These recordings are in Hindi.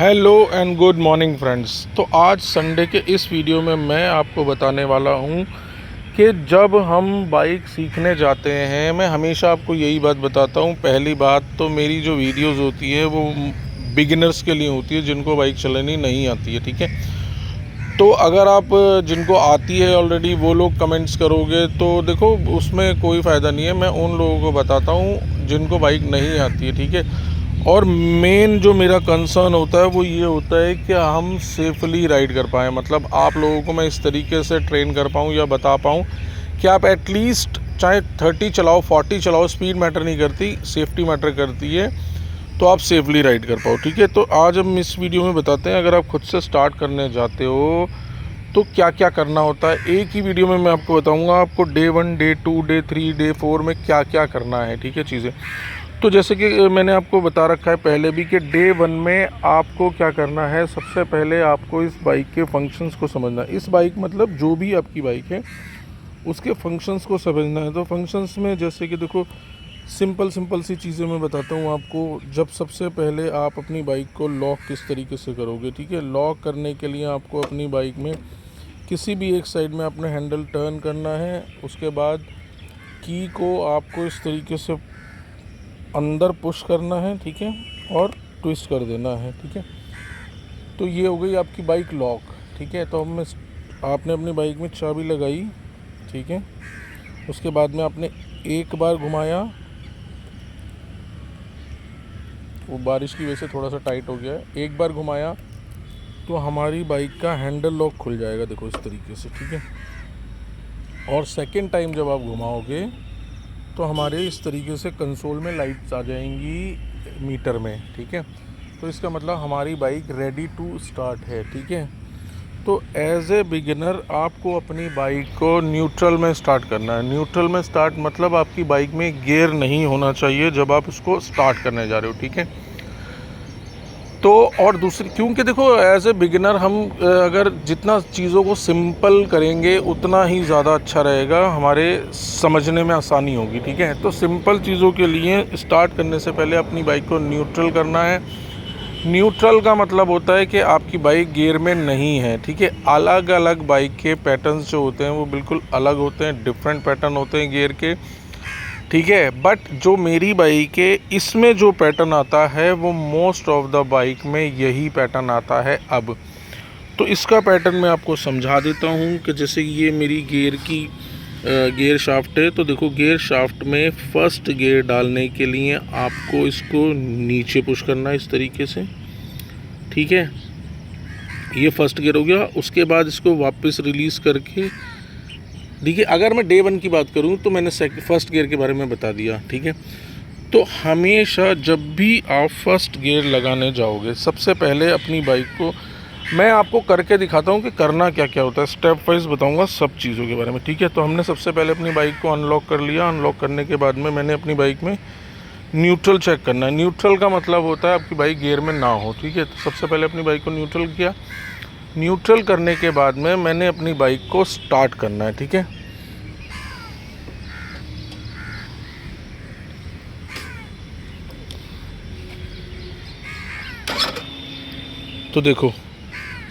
Hello and good morning friends. तो आज संडे के इस वीडियो में मैं आपको बताने वाला हूं कि जब हम बाइक सीखने जाते हैं, मैं हमेशा आपको यही बात बताता हूं। पहली बात तो मेरी जो वीडियोस होती है वो बिगिनर्स के लिए होती है, जिनको बाइक चलानी नहीं आती है, ठीक है। तो अगर आप जिनको आती है ऑलरेडी वो लोग कमेंट्स करोगे तो देखो उसमें कोई फ़ायदा नहीं है। मैं उन लोगों को बताता हूँ जिनको बाइक नहीं आती है, ठीक है। और मेन जो मेरा कंसर्न होता है वो ये होता है कि हम सेफली राइड कर पाएँ, मतलब आप लोगों को मैं इस तरीके से ट्रेन कर पाऊँ या बता पाऊँ कि आप एटलीस्ट चाहे 30 चलाओ 40 चलाओ, स्पीड मैटर नहीं करती, सेफ्टी मैटर करती है, तो आप सेफली राइड कर पाओ, ठीक है। तो आज हम इस वीडियो में बताते हैं अगर आप खुद से स्टार्ट करने जाते हो तो क्या क्या करना होता है। एक ही वीडियो में मैं आपको बताऊंगा आपको डे 1, डे 2, डे 3, डे 4 में क्या क्या करना है, ठीक है चीज़ें। तो जैसे कि मैंने आपको बता रखा है पहले भी कि डे 1 में आपको क्या करना है। सबसे पहले आपको इस बाइक के फंक्शंस को समझना है। इस बाइक मतलब जो भी आपकी बाइक है उसके फंक्शंस को समझना है। तो फंक्शंस में जैसे कि देखो सिंपल सी चीज़ें मैं बताता हूँ आपको। जब सबसे पहले आप अपनी बाइक को लॉक किस तरीके से करोगे, ठीक है। लॉक करने के लिए आपको अपनी बाइक में किसी भी एक साइड में अपने हैंडल टर्न करना है। उसके बाद की को आपको इस तरीके से अंदर पुश करना है, ठीक है, और ट्विस्ट कर देना है, ठीक है। तो ये हो गई आपकी बाइक लॉक, ठीक है। तो अब आपने अपनी बाइक में चाबी लगाई, ठीक है। उसके बाद में आपने एक बार घुमाया, वो बारिश की वजह से थोड़ा सा टाइट हो गया है। एक बार घुमाया तो हमारी बाइक का हैंडल लॉक खुल जाएगा, देखो इस तरीके से, ठीक है। और सेकंड टाइम जब आप घुमाओगे तो हमारे इस तरीके से कंसोल में लाइट्स आ जाएंगी मीटर में, ठीक है। तो इसका मतलब हमारी बाइक रेडी टू स्टार्ट है, ठीक है। तो एज ए बिगिनर आपको अपनी बाइक को न्यूट्रल में स्टार्ट करना है। न्यूट्रल में स्टार्ट मतलब आपकी बाइक में गियर नहीं होना चाहिए जब आप उसको स्टार्ट करने जा रहे हो, ठीक है। तो और दूसरी, क्योंकि देखो एज ए बिगिनर हम अगर जितना चीज़ों को सिंपल करेंगे उतना ही ज़्यादा अच्छा रहेगा, हमारे समझने में आसानी होगी, ठीक है। तो सिंपल चीज़ों के लिए स्टार्ट करने से पहले अपनी बाइक को न्यूट्रल करना है। न्यूट्रल का मतलब होता है कि आपकी बाइक गियर में नहीं है, ठीक है। अलग अलग बाइक के पैटर्न्स जो होते हैं वो बिल्कुल अलग होते हैं, डिफरेंट पैटर्न होते हैं गियर के, ठीक है। बट जो मेरी बाइक है इसमें जो पैटर्न आता है वो मोस्ट ऑफ द बाइक में यही पैटर्न आता है। अब तो इसका पैटर्न मैं आपको समझा देता हूँ कि जैसे ये मेरी गियर शाफ्ट है। तो देखो गियर शाफ्ट में फर्स्ट गियर डालने के लिए आपको इसको नीचे पुश करना है इस तरीके से, ठीक है। ये फर्स्ट गियर हो गया। उसके बाद इसको वापस रिलीज़ करके, देखिए अगर मैं डे 1 की बात करूं तो मैंने फर्स्ट गियर के बारे में बता दिया, ठीक है। तो हमेशा जब भी आप फर्स्ट गियर लगाने जाओगे सबसे पहले अपनी बाइक को मैं आपको करके दिखाता हूं कि करना क्या क्या होता है, स्टेप वाइज बताऊंगा सब चीज़ों के बारे में, ठीक है। तो हमने सबसे पहले अपनी बाइक को अनलॉक कर लिया। अनलॉक करने के बाद में मैंने अपनी बाइक में न्यूट्रल चेक करना है। न्यूट्रल का मतलब होता है आपकी बाइक गियर में ना हो, ठीक है। तो सबसे पहले अपनी बाइक को न्यूट्रल किया। न्यूट्रल करने के बाद में मैंने अपनी बाइक को स्टार्ट करना है, ठीक है। तो देखो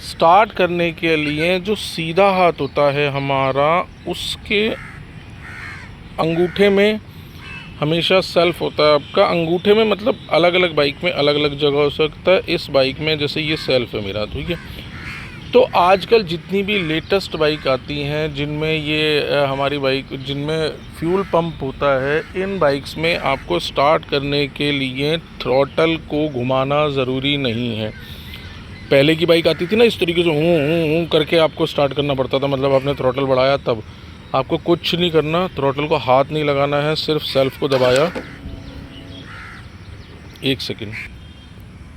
स्टार्ट करने के लिए जो सीधा हाथ होता है हमारा, उसके अंगूठे में हमेशा सेल्फ होता है आपका। अंगूठे में मतलब अलग अलग बाइक में अलग अलग जगह हो सकता है। इस बाइक में जैसे ये सेल्फ है मेरा, ठीक है। तो आजकल जितनी भी लेटेस्ट बाइक आती हैं जिनमें ये हमारी बाइक जिनमें फ्यूल पंप होता है, इन बाइक्स में आपको स्टार्ट करने के लिए थ्रॉटल को घुमाना ज़रूरी नहीं है। पहले की बाइक आती थी ना इस तरीके से हूँ करके आपको स्टार्ट करना पड़ता था, मतलब आपने थ्रॉटल बढ़ाया तब। आपको कुछ नहीं करना, थ्रॉटल को हाथ नहीं लगाना है, सिर्फ सेल्फ को दबाया, एक सेकंड।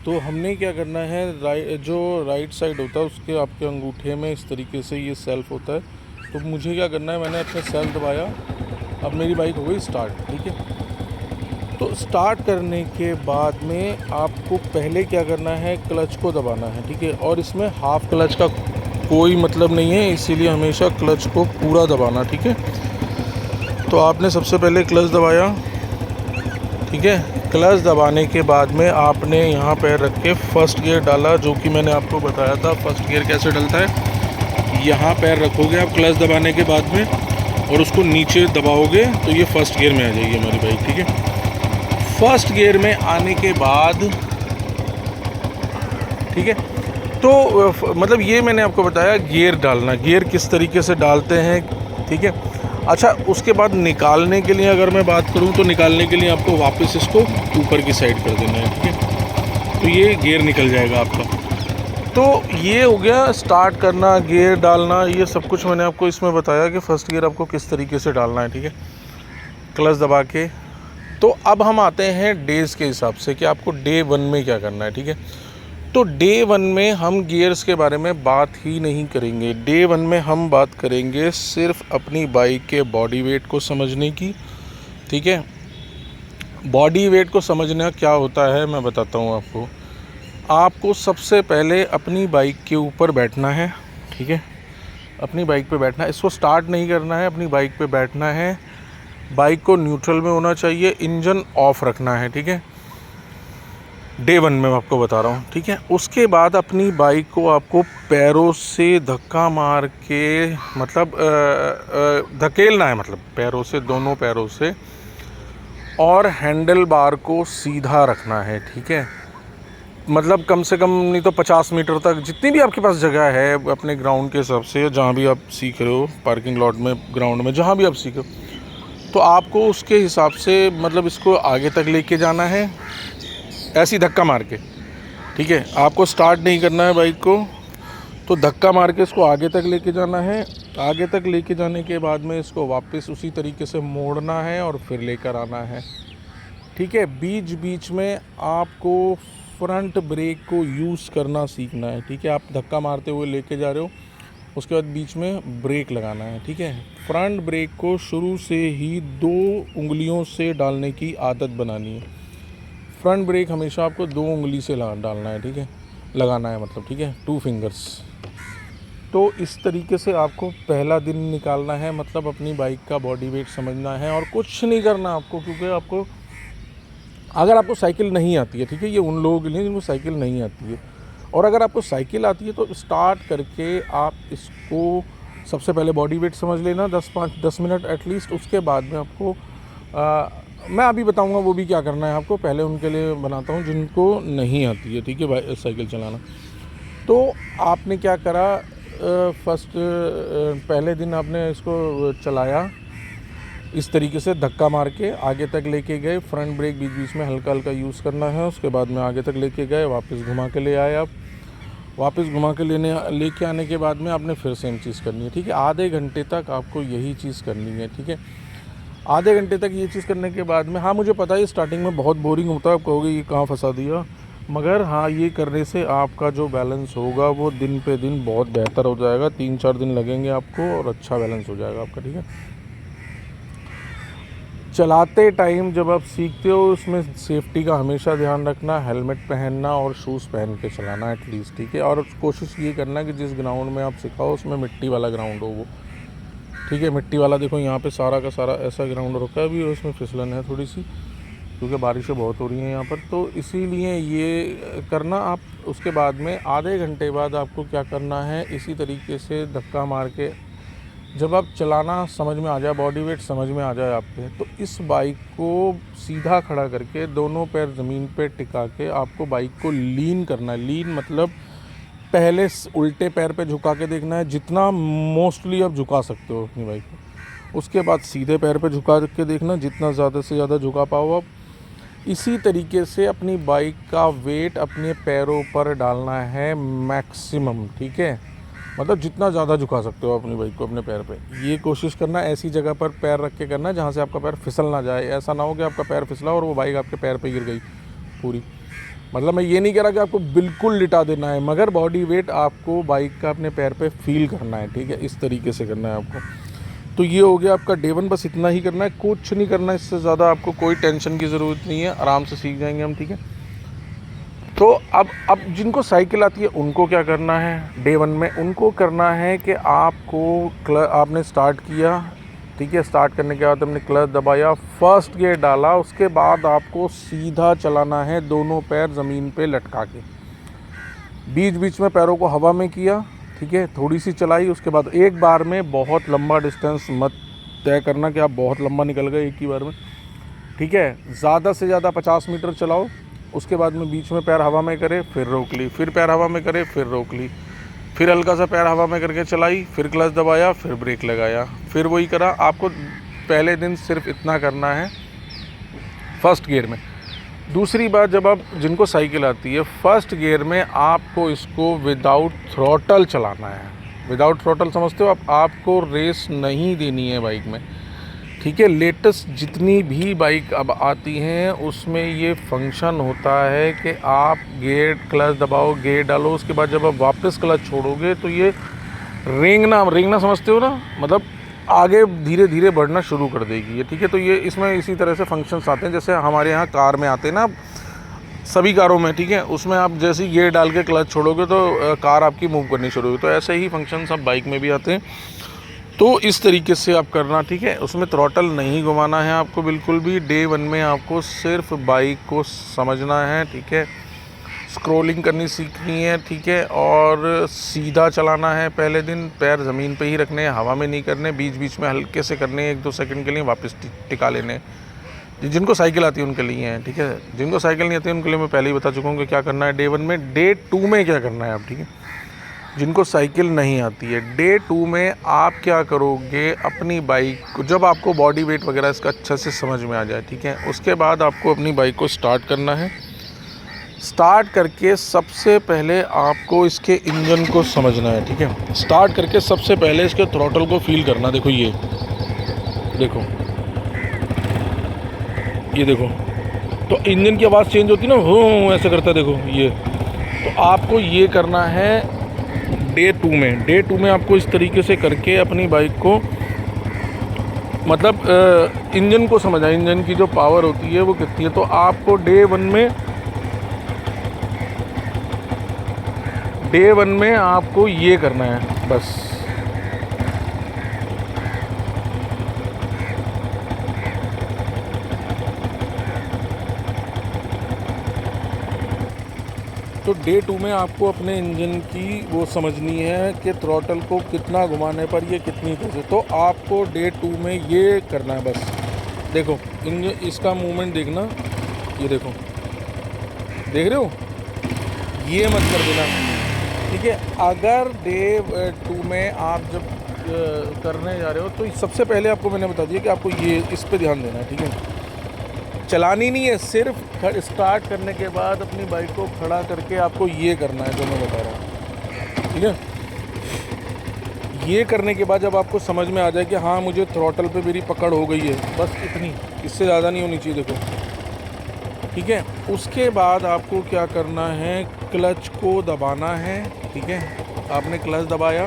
तो हमने क्या करना है, जो राइट साइड होता है उसके आपके अंगूठे में इस तरीके से ये सेल्फ होता है। तो मुझे क्या करना है, मैंने अपने सेल्फ दबाया, अब मेरी बाइक हो गई स्टार्ट, ठीक है। तो स्टार्ट करने के बाद में आपको पहले क्या करना है, क्लच को दबाना है, ठीक है। और इसमें हाफ क्लच का कोई मतलब नहीं है, इसीलिए हमेशा क्लच को पूरा दबाना, ठीक है। तो आपने सबसे पहले क्लच दबाया, ठीक है। क्लच दबाने के बाद में आपने यहाँ पैर रख के फर्स्ट गियर डाला, जो कि मैंने आपको बताया था फर्स्ट गियर कैसे डलता है। यहाँ पैर रखोगे आप क्लच दबाने के बाद में और उसको नीचे दबाओगे तो ये फर्स्ट गियर में आ जाएगी हमारी बाइक, ठीक है। फर्स्ट गियर में आने के बाद, ठीक है, तो मतलब ये मैंने आपको बताया गियर डालना, गियर किस तरीके से डालते हैं, ठीक है। अच्छा, उसके बाद निकालने के लिए अगर मैं बात करूं तो निकालने के लिए आपको वापस इसको ऊपर की साइड कर देना है, ठीक है। तो ये गियर निकल जाएगा आपका। तो ये हो गया स्टार्ट करना, गियर डालना, ये सब कुछ मैंने आपको इसमें बताया कि फ़र्स्ट गियर आपको किस तरीके से डालना है, ठीक है, क्लच दबा के। तो अब हम आते हैं डेज़ के हिसाब से कि आपको डे 1 में क्या करना है, ठीक है। तो डे 1 में हम गियर्स के बारे में बात ही नहीं करेंगे। डे 1 में हम बात करेंगे सिर्फ अपनी बाइक के बॉडी वेट को समझने की, ठीक है। बॉडी वेट को समझना क्या होता है मैं बताता हूँ आपको। आपको सबसे पहले अपनी बाइक के ऊपर बैठना है, ठीक है, अपनी बाइक पे बैठना है। इसको स्टार्ट नहीं करना है, अपनी बाइक पे बैठना है। बाइक को न्यूट्रल में होना चाहिए, इंजन ऑफ रखना है, ठीक है। डे 1 में मैं आपको बता रहा हूँ, ठीक है। उसके बाद अपनी बाइक को आपको पैरों से धक्का मार के, मतलब धकेलना है, मतलब पैरों से, दोनों पैरों से, और हैंडल बार को सीधा रखना है, ठीक है। मतलब कम से कम नहीं तो 50 मीटर तक, जितनी भी आपके पास जगह है अपने ग्राउंड के हिसाब से, जहाँ भी आप सीख रहे हो, पार्किंग लॉट में, ग्राउंड में, जहाँ भी आप सीख रहे हो, तो आपको उसके हिसाब से मतलब इसको आगे तक लेके जाना है, ऐसी धक्का मार के, ठीक है। आपको स्टार्ट नहीं करना है बाइक को, तो धक्का मार के इसको आगे तक लेके जाना है। आगे तक लेके जाने के बाद में इसको वापस उसी तरीके से मोड़ना है और फिर लेकर आना है, ठीक है। बीच बीच में आपको फ्रंट ब्रेक को यूज़ करना सीखना है, ठीक है। आप धक्का मारते हुए लेके जा रहे हो, उसके बाद बीच में ब्रेक लगाना है, ठीक है। फ्रंट ब्रेक को शुरू से ही 2 उंगलियों से डालने की आदत बनानी है। फ्रंट ब्रेक हमेशा आपको 2 उंगली से डालना है, ठीक है, लगाना है, मतलब, ठीक है, 2 फिंगर्स। तो इस तरीके से आपको पहला दिन निकालना है, मतलब अपनी बाइक का बॉडी वेट समझना है और कुछ नहीं करना आपको, क्योंकि आपको, अगर आपको साइकिल नहीं आती है, ठीक है, ये उन लोगों के लिए जिनको साइकिल नहीं आती है, और अगर आपको साइकिल आती है तो स्टार्ट करके आप इसको सबसे पहले बॉडी वेट समझ लेना 10 मिनट एटलीस्ट। उसके बाद में आपको मैं अभी बताऊंगा वो भी क्या करना है आपको, पहले उनके लिए बनाता हूँ जिनको नहीं आती है, ठीक है, साइकिल चलाना। तो आपने क्या करा, पहले दिन आपने इसको चलाया इस तरीके से, धक्का मार के आगे तक लेके गए, फ्रंट ब्रेक बीच बीच में हल्का हल्का यूज़ करना है। उसके बाद में आगे तक लेके गए, वापस घुमा के ले आए। आप वापस घुमा के लेके आने के बाद में आपने फिर सेम चीज़ करनी है, ठीक है। आधे घंटे तक आपको यही चीज़ करनी है, ठीक है। आधे घंटे तक ये चीज़ करने के बाद में, हाँ मुझे पता है स्टार्टिंग में बहुत बोरिंग होता है, आप कहोगे ये कहाँ फंसा दिया, मगर हाँ ये करने से आपका जो बैलेंस होगा वो दिन पे दिन बहुत बेहतर हो जाएगा। 3-4 दिन लगेंगे आपको और अच्छा बैलेंस हो जाएगा आपका, ठीक है। चलाते टाइम जब आप सीखते हो उसमें सेफ्टी का हमेशा ध्यान रखना, हेलमेट पहनना और शूज़ पहन के चलाना एटलीस्ट, ठीक है। और कोशिश ये करना कि जिस ग्राउंड में आप सिखाओ उसमें मिट्टी वाला ग्राउंड हो वो, ठीक है। मिट्टी वाला, देखो यहाँ पे सारा का सारा ऐसा ग्राउंड रखा है अभी, और उसमें फिसलन है थोड़ी सी, क्योंकि बारिशें बहुत हो रही हैं यहाँ पर, तो इसीलिए ये करना आप। उसके बाद में आधे घंटे बाद आपको क्या करना है, इसी तरीके से धक्का मार के जब आप चलाना समझ में आ जाए, बॉडी वेट समझ में आ जाए आपके, तो इस बाइक को सीधा खड़ा करके दोनों पैर ज़मीन पे टिका के आपको बाइक को लीन करना है। लीन मतलब पहले उल्टे पैर पे झुका के देखना है, जितना मोस्टली आप झुका सकते हो अपनी बाइक को। उसके बाद सीधे पैर पे झुका के देखना, जितना ज़्यादा से ज़्यादा झुका पाओ आप। इसी तरीके से अपनी बाइक का वेट अपने पैरों पर डालना है मैक्सिमम, ठीक है। मतलब जितना ज़्यादा झुका सकते हो अपनी बाइक को अपने पैर पे, ये कोशिश करना ऐसी जगह पर पैर रख के करना जहाँ से आपका पैर फिसल ना जाए। ऐसा ना हो कि आपका पैर फिसला और वो बाइक आपके पैर पे गिर गई पूरी। मतलब मैं ये नहीं कह रहा कि आपको बिल्कुल लिटा देना है, मगर बॉडी वेट आपको बाइक का अपने पैर पे फील करना है, ठीक है। इस तरीके से करना है आपको। तो ये हो गया आपका डे 1, बस इतना ही करना है, कुछ नहीं करना, इससे ज़्यादा आपको कोई टेंशन की ज़रूरत नहीं है, आराम से सीख जाएंगे हम, ठीक है। तो अब जिनको साइकिल आती है उनको क्या करना है डे 1 में, उनको करना है कि आपने स्टार्ट किया, ठीक है। स्टार्ट करने के बाद हमने क्लच दबाया, फर्स्ट गियर डाला, उसके बाद आपको सीधा चलाना है, दोनों पैर ज़मीन पे लटका के, बीच बीच में पैरों को हवा में किया, ठीक है। थोड़ी सी चलाई, उसके बाद एक बार में बहुत लंबा डिस्टेंस मत तय करना कि आप बहुत लंबा निकल गए एक ही बार में, ठीक है। ज़्यादा से ज़्यादा 50 मीटर चलाओ, उसके बाद में बीच में पैर हवा में करे, फिर रोक ली, फिर पैर हवा में करे, फिर रोक ली, फिर हल्का सा पैर हवा में करके चलाई, फिर क्लच दबाया, फिर ब्रेक लगाया, फिर वही करा। आपको पहले दिन सिर्फ इतना करना है फर्स्ट गियर में। दूसरी बात, जब आप जिनको साइकिल आती है, फर्स्ट गियर में आपको इसको विदाउट थ्रॉटल चलाना है। विदाउट थ्रॉटल समझते हो आपको रेस नहीं देनी है बाइक में, ठीक है। लेटेस्ट जितनी भी बाइक अब आती हैं उसमें ये फंक्शन होता है कि आप गियर क्लच दबाओ, गियर डालो, उसके बाद जब आप वापस क्लच छोड़ोगे तो ये रेंगना समझते हो ना, मतलब आगे धीरे धीरे बढ़ना शुरू कर देगी ये, ठीक है। तो ये इसमें इसी तरह से फंक्शंस आते हैं, जैसे हमारे यहाँ कार में आते हैं ना, सभी कारों में, ठीक है। उसमें आप जैसे गियर डाल के क्लच छोड़ोगे तो कार आपकी मूव करनी शुरू होगी, तो ऐसे ही फंक्शन सब बाइक में भी आते हैं। तो इस तरीके से आप करना, ठीक है। उसमें थ्रॉटल नहीं घुमाना है आपको बिल्कुल भी। डे 1 में आपको सिर्फ बाइक को समझना है, ठीक है। स्क्रॉलिंग करनी सीखनी है, ठीक है, और सीधा चलाना है। पहले दिन पैर ज़मीन पे ही रखने हैं, हवा में नहीं करने, बीच बीच में हल्के से करने 1-2 सेकंड के लिए, वापस टिका लेने। जिनको साइकिल आती है उनके लिए हैं, ठीक है। जिनको साइकिल नहीं आती उनके लिए मैं पहले ही बता चुका हूँ कि क्या करना है डे 1 में। डे 2 में क्या करना है आप, ठीक है। जिनको साइकिल नहीं आती है, डे 2 में आप क्या करोगे, अपनी बाइक को जब आपको बॉडी वेट वगैरह इसका अच्छा से समझ में आ जाए, ठीक है, उसके बाद आपको अपनी बाइक को स्टार्ट करना है। स्टार्ट करके सबसे पहले आपको इसके इंजन को समझना है, ठीक है। स्टार्ट करके सबसे पहले इसके थ्रॉटल को फील करना। देखो ये देखो, ये देखो, तो इंजन की आवाज़ चेंज होती है ना, हो ऐसे करता है, देखो ये। तो आपको ये करना है डे 2 में। डे 2 में आपको इस तरीके से करके अपनी बाइक को, मतलब इंजन को समझना, इंजन की जो पावर होती है वो कितनी है। तो आपको डे 1 में आपको ये करना है बस। तो डे 2 में आपको अपने इंजन की वो समझनी है कि थ्रॉटल को कितना घुमाने पर ये कितनी तेज़ है। तो आपको डे 2 में ये करना है बस। देखो इंजन, इसका मूवमेंट देखना, ये देखो, देख रहे हो, ये मत कर देना, ठीक है। अगर डे 2 में आप जब करने जा रहे हो तो सबसे पहले आपको मैंने बता दिया कि आपको ये इस पे ध्यान देना है, ठीक है। चलानी नहीं है, सिर्फ स्टार्ट करने के बाद अपनी बाइक को खड़ा करके आपको ये करना है जो मैं बता रहा हूँ, ठीक है। ये करने के बाद जब आपको समझ में आ जाए कि हाँ मुझे थ्रॉटल पे मेरी पकड़ हो गई है, बस इतनी, इससे ज़्यादा नहीं होनी चाहिए, देखो, ठीक है। उसके बाद आपको क्या करना है, क्लच को दबाना है, ठीक है। आपने क्लच दबाया,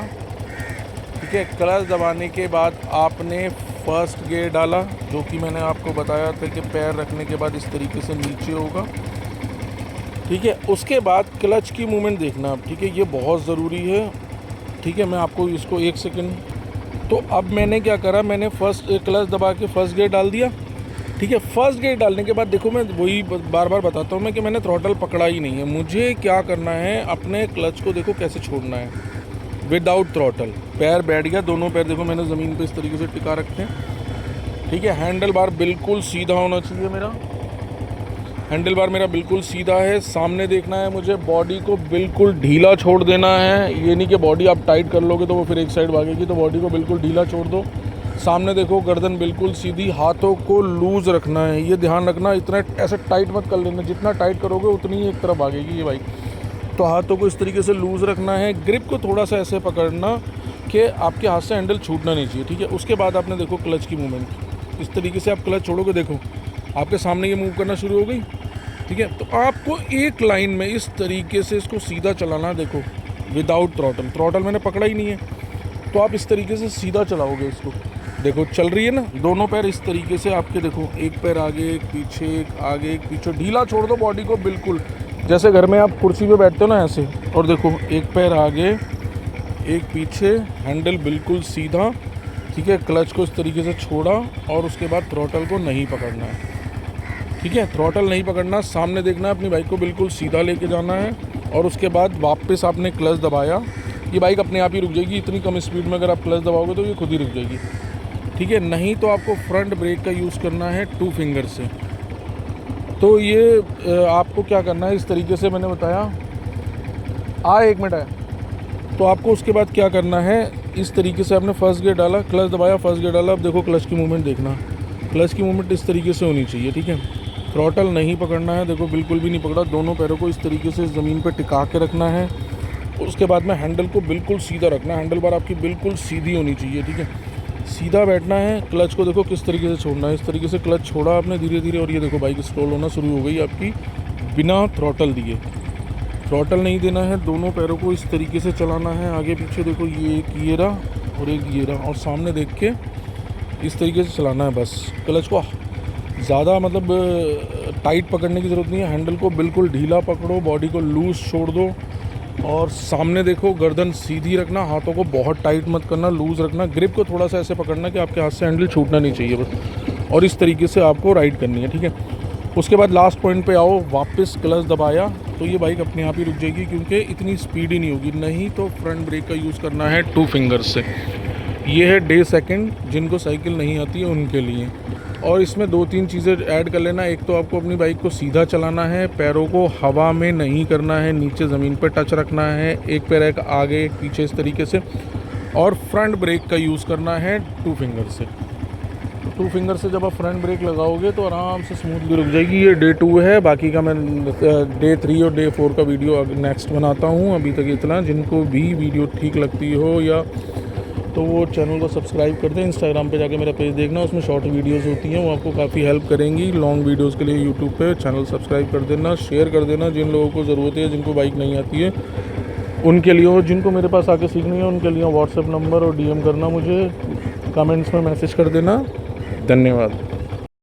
ठीक है। क्लच दबाने के बाद आपने फर्स्ट गियर डाला, जो कि मैंने आपको बताया था कि पैर रखने के बाद इस तरीके से नीचे होगा, ठीक है। उसके बाद क्लच की मूवमेंट देखना आप, ठीक है, ये बहुत ज़रूरी है, ठीक है। मैं आपको इसको 1 सेकंड, तो अब मैंने क्या करा, मैंने फर्स्ट क्लच दबा के फर्स्ट गियर डाल दिया, ठीक है। फर्स्ट गियर डालने के बाद देखो, मैं वही बार बार बताता हूँ मैं कि मैंने थ्रॉटल पकड़ा ही नहीं है। मुझे क्या करना है, अपने क्लच को देखो कैसे छोड़ना है, विदाउट थ्रॉटल। पैर बैठ गया, दोनों पैर देखो मैंने ज़मीन पे इस तरीके से टिका रखे हैं, ठीक है। हैंडल बार बिल्कुल सीधा होना चाहिए, मेरा हैंडल बार मेरा बिल्कुल सीधा है। सामने देखना है मुझे, बॉडी को बिल्कुल ढीला छोड़ देना है। ये नहीं कि बॉडी आप टाइट कर लोगे तो वो फिर एक साइड भागेगी, तो बॉडी को बिल्कुल ढीला छोड़ दो। सामने देखो, गर्दन बिल्कुल सीधी, हाथों को लूज़ रखना है, ये ध्यान रखना। इतना ऐसे टाइट मत कर लेना, जितना टाइट करोगे उतनी ही एक तरफ भागेगी ये बाइक। तो हाथों को इस तरीके से लूज़ रखना है। ग्रिप को थोड़ा सा ऐसे पकड़ना कि आपके हाथ से हैंडल छूटना नहीं चाहिए, ठीक है। उसके बाद आपने देखो क्लच की मूवमेंट, इस तरीके से आप क्लच छोड़ोगे, देखो आपके सामने ये मूव करना शुरू हो गई, ठीक है। तो आपको एक लाइन में इस तरीके से इसको सीधा चलाना, देखो विदाउट थ्रॉटल। थ्रॉटल मैंने पकड़ा ही नहीं है, तो आप इस तरीके से सीधा चलाओगे इसको। देखो चल रही है ना, दोनों पैर इस तरीके से आपके, देखो एक पैर आगे एक पीछे, एक आगे एक पीछे, ढीला छोड़ दो बॉडी को बिल्कुल, जैसे घर में आप कुर्सी पे बैठते हो ना ऐसे। और देखो एक पैर आगे एक पीछे, हैंडल बिल्कुल सीधा, ठीक है। क्लच को इस तरीके से छोड़ा और उसके बाद थ्रॉटल को नहीं पकड़ना है, ठीक है। थ्रॉटल नहीं पकड़ना, सामने देखना है, अपनी बाइक को बिल्कुल सीधा लेके जाना है और उसके बाद वापस आपने क्लच दबाया, ये बाइक अपने आप ही रुक जाएगी। इतनी कम स्पीड में अगर आप क्लच दबाओगे तो ये खुद ही रुक जाएगी, ठीक है। नहीं तो आपको फ्रंट ब्रेक का यूज़ करना है 2 फिंगर से। तो ये आपको क्या करना है, इस तरीके से मैंने बताया। 1 मिनट है। तो आपको उसके बाद क्या करना है, इस तरीके से आपने फर्स्ट गियर डाला, क्लच दबाया, फर्स्ट गियर डाला। अब देखो क्लच की मूवमेंट देखना, क्लच की मूवमेंट इस तरीके से होनी चाहिए, ठीक है। थ्रॉटल नहीं पकड़ना है, देखो बिल्कुल भी नहीं पकड़ा। दोनों पैरों को इस तरीके से ज़मीन पर टिका के रखना है। उसके बाद में हैंडल को बिल्कुल सीधा रखना है, हैंडल बार आपकी बिल्कुल सीधी होनी चाहिए, ठीक है। सीधा बैठना है। क्लच को देखो किस तरीके से छोड़ना है, इस तरीके से क्लच छोड़ा आपने धीरे धीरे और ये देखो बाइक स्टॉल होना शुरू हो गई आपकी बिना थ्रॉटल दिए। थ्रॉटल नहीं देना है, दोनों पैरों को इस तरीके से चलाना है। आगे पीछे देखो, ये एक ये रहा और एक ये रहा, और सामने देख के इस तरीके से चलाना है बस। क्लच को ज़्यादा मतलब टाइट पकड़ने की ज़रूरत नहीं है, हैंडल को बिल्कुल ढीला पकड़ो, बॉडी को लूज़ छोड़ दो और सामने देखो, गर्दन सीधी रखना, हाथों को बहुत टाइट मत करना, लूज़ रखना। ग्रिप को थोड़ा सा ऐसे पकड़ना कि आपके हाथ से हैंडल छूटना नहीं चाहिए बस, और इस तरीके से आपको राइड करनी है, ठीक है। उसके बाद लास्ट पॉइंट पे आओ, वापस क्लच दबाया तो ये बाइक अपने आप ही रुक जाएगी, क्योंकि इतनी स्पीड ही नहीं होगी। नहीं तो फ्रंट ब्रेक का यूज़ करना है 2 फिंगर से। ये है डे सेकंड, जिनको साइकिल नहीं आती है उनके लिए। और इसमें 2-3 चीज़ें ऐड कर लेना। एक तो आपको अपनी बाइक को सीधा चलाना है, पैरों को हवा में नहीं करना है, नीचे ज़मीन पर टच रखना है, एक पैर एक आगे एक पीछे इस तरीके से, और फ्रंट ब्रेक का यूज़ करना है 2 फिंगर से। 2 फिंगर से जब आप फ्रंट ब्रेक लगाओगे तो आराम से स्मूथली रुक जाएगी। ये डे 2 है, बाकी का मैं डे 3 और डे 4 का वीडियो नेक्स्ट बनाता हूँ। अभी तक इतना। जिनको भी वीडियो ठीक लगती हो या तो वो चैनल को सब्सक्राइब कर दें। इंस्टाग्राम पे जाके मेरा पेज देखना, उसमें शॉर्ट वीडियोस होती हैं, वो आपको काफ़ी हेल्प करेंगी। लॉन्ग वीडियोस के लिए यूट्यूब पे चैनल सब्सक्राइब कर देना, शेयर कर देना जिन लोगों को ज़रूरत है, जिनको बाइक नहीं आती है उनके लिए, और जिनको मेरे पास आके सीखनी है उनके लिए व्हाट्सएप नंबर और DM करना, मुझे कमेंट्स में मैसेज कर देना। धन्यवाद।